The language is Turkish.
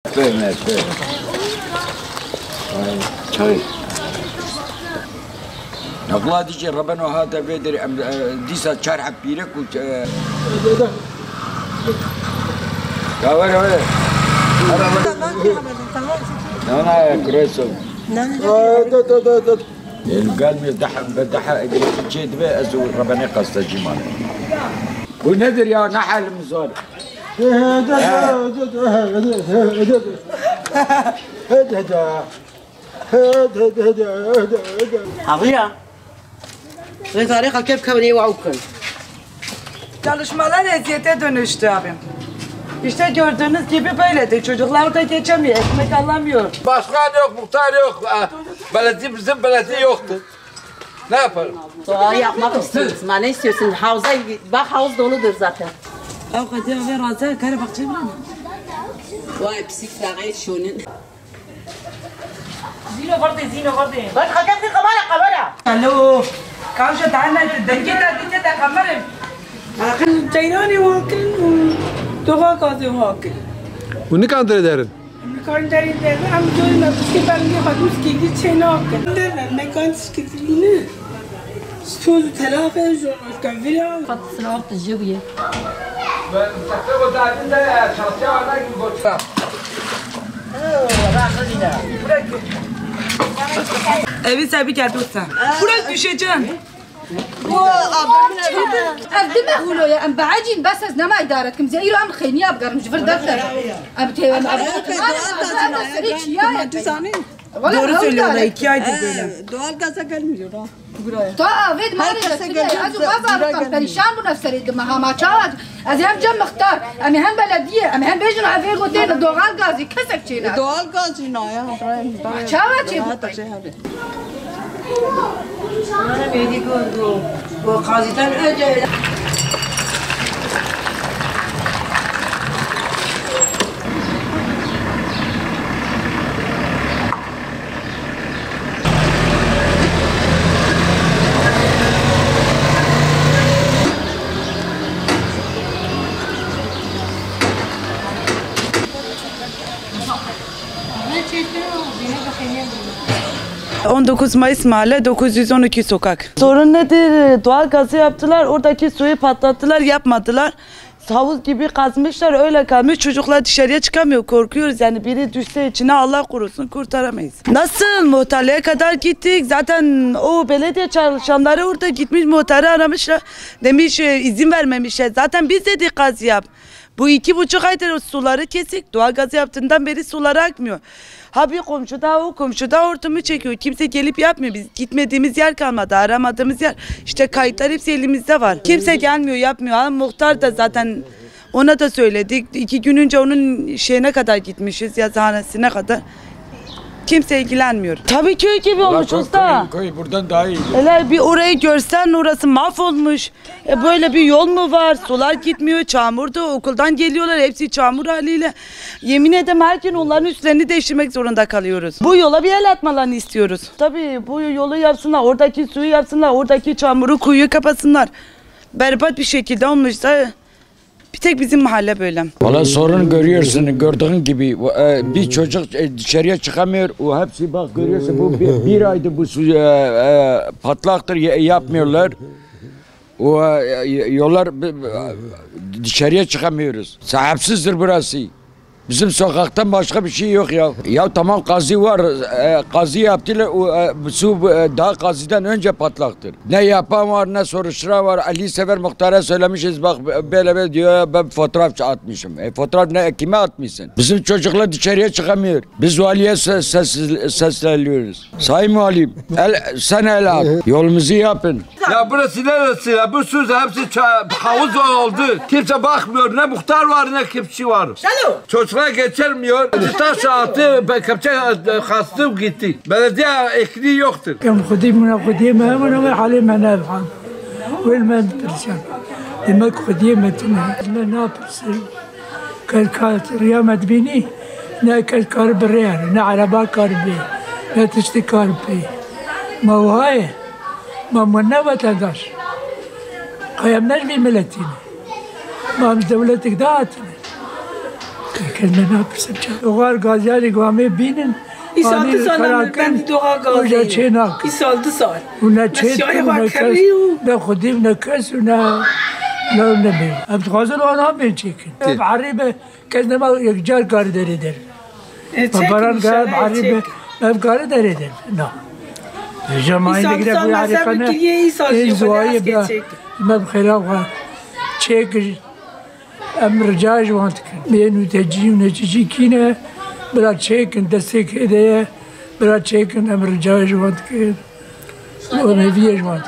فهمت çay. نقلا ديجي ربنا هذا بيدر ديسا شرح بيرك و كاوي كاوي انا كريسو قال لي بدح جيت بيه ازور ربنا قصد جمال ونذر يا نحل مزار Abiya, ve tarih kep kabini vaukun. Çalışmalar eziyete dönüştü abim. İşte gördüğünüz gibi böyledir. Çocuklar da geçemiyor, ekmek alamıyor. Başkan yok, muhtar yok. Belediye bizim belediye yoktu. Ne yapalım? Doğa yapmak istiyoruz. Ma ne istiyorsun? Havza, bak havuz doludur zaten. Avukatı ve razı, kare bakçı mı? Vay psik lagayet şunun. Zino vardı, zino vardı. Bak hakikaten kamera. Alo, kavşa tane denge de kamerayım. Ceylanı vakın, doğa kazı vakın. Bunu kandır ederim. Kandari de, am joy na uski bangi hadus ki gitse ne vakın. Ne kan skitini. Stoz telafe jo, kavira. Fatsına vakti jibiye. Ben takım derdinde çalışıyor ana gibi boşta. Evi sahibi geldi usta. Buraya düşeceksin. أخدمه أقوله يا أم بعجين بس أزنا ما إدارتكم زي أم خيني أبقر مش فردتر أم تيم Doğru söylüyorlar, 2 aydır böyle. Doğalgaza gelmiyor ha. تا فيد ما أجو بازار بريشان بنفسري دمها ما تشاهد أزي هم جم مختار أمي هم بلدية أمي هم بيجون عفير قدين دوغال غازي كسك شينا Doğalgaz yine ya. تشاهد شي Bana beni gördü. Bu kaziden önce. Ben 19 Mayıs Mahalle 912 sokak. Sorun nedir? Doğal gazı yaptılar. Oradaki suyu patlattılar, yapmadılar. Havuz gibi kazmışlar, öyle kalmış. Çocuklar dışarıya çıkamıyor, korkuyoruz. Yani biri düşse içine Allah korusun kurtaramayız. Nasıl? Muhtarlığa kadar gittik. Zaten o belediye çalışanları orada gitmiş, muhtarı aramışlar. Demiş izin vermemişler. Zaten biz dedik gaz yap. Bu 2,5 aydır suları kesik. Doğal gaz yaptığından beri suları akmıyor. Ha bir komşu da o komşu da hortumu çekiyor. Kimse gelip yapmıyor. Biz gitmediğimiz yer kalmadı. Aramadığımız yer. İşte kayıtlar hepsi elimizde var. Kimse gelmiyor, yapmıyor. Ha, muhtar da zaten ona da söyledik. 2 gün önce onun şeyine kadar gitmişiz. Yazıhanesine kadar. Kimse ilgilenmiyor. Tabii köy gibi olmuş usta. Köy buradan daha iyi. Hele bir orayı görsen orası mahvolmuş. Böyle bir yol mu var? Sular gitmiyor, çamurdu. Okuldan geliyorlar hepsi çamur haliyle. Yemin ederim her gün onların üstlerini değiştirmek zorunda kalıyoruz. Bu yola bir el atmalarını istiyoruz. Tabii bu yolu yapsınlar, oradaki suyu yapsınlar, oradaki çamuru, kuyuyu kapatsınlar. Berbat bir şekilde olmuşsa bir tek bizim mahalle böyle. Valla sorun görüyorsun, gördüğün gibi bir çocuk dışarıya çıkamıyor. O hepsi bak görüyorsun bu bir aydır bu su patlaktır yapmıyorlar. O yollar dışarıya çıkamıyoruz. Sahipsizdir burası. Bizim sokaktan başka bir şey yok ya. Ya tamam kazı var, kazı yaptılar, su daha kazıdan önce patlaktır. Ne yapan var, ne soruşturan var. Ali Sefer Muhtar'a söylemişiz, bak böyle diyor, ben fotoğraf atmışım. Fotoğraf ne, kime atmışsın? Bizim çocuklar dışarıya çıkamıyor. Biz valiye sesleniyoruz. Sayın Valim, sen el at, yolumuzu yapın. Ya burası neresi ya? Bu su hepsi havuz oldu. Kimse bakmıyor. Ne muhtar var ne kimse var. Çocuklar geçirmiyor. Taş attı, kepçe kastı gitti. Belediye ekliği yoktur. كم خديمنا خديمة من هو حالي ما نافعا وين ما نترشم لما خديمتنا لا نابرسل كالكات ريامة بيني نا كالكارب الريال نا على بال كاربي لا تشتي كاربي ما هو هاي ما منبة تداش قيمناش بملتنا ما دولتك داتنا كنا نابسم دوغار غازيالي قوامي بينن İsa da sana ben doğa gazıyım. İsa da sar. ونا تشيت ونا كاس نا خديم نا كاس ونا لا نبي ابد غازل وانا بنشيكن بعريبه كنا ما يجار قار دريدر فبران قال بعريبه ما قار دريدر نا جماعه نقدر يعرفنا زوايه ما بخير تشيك امر جاج وانت بينو تجي ونجي كينا بلا تشيكن دستك هدايا بلا تشيكن امر جاج وانت كده وانا فيش وانت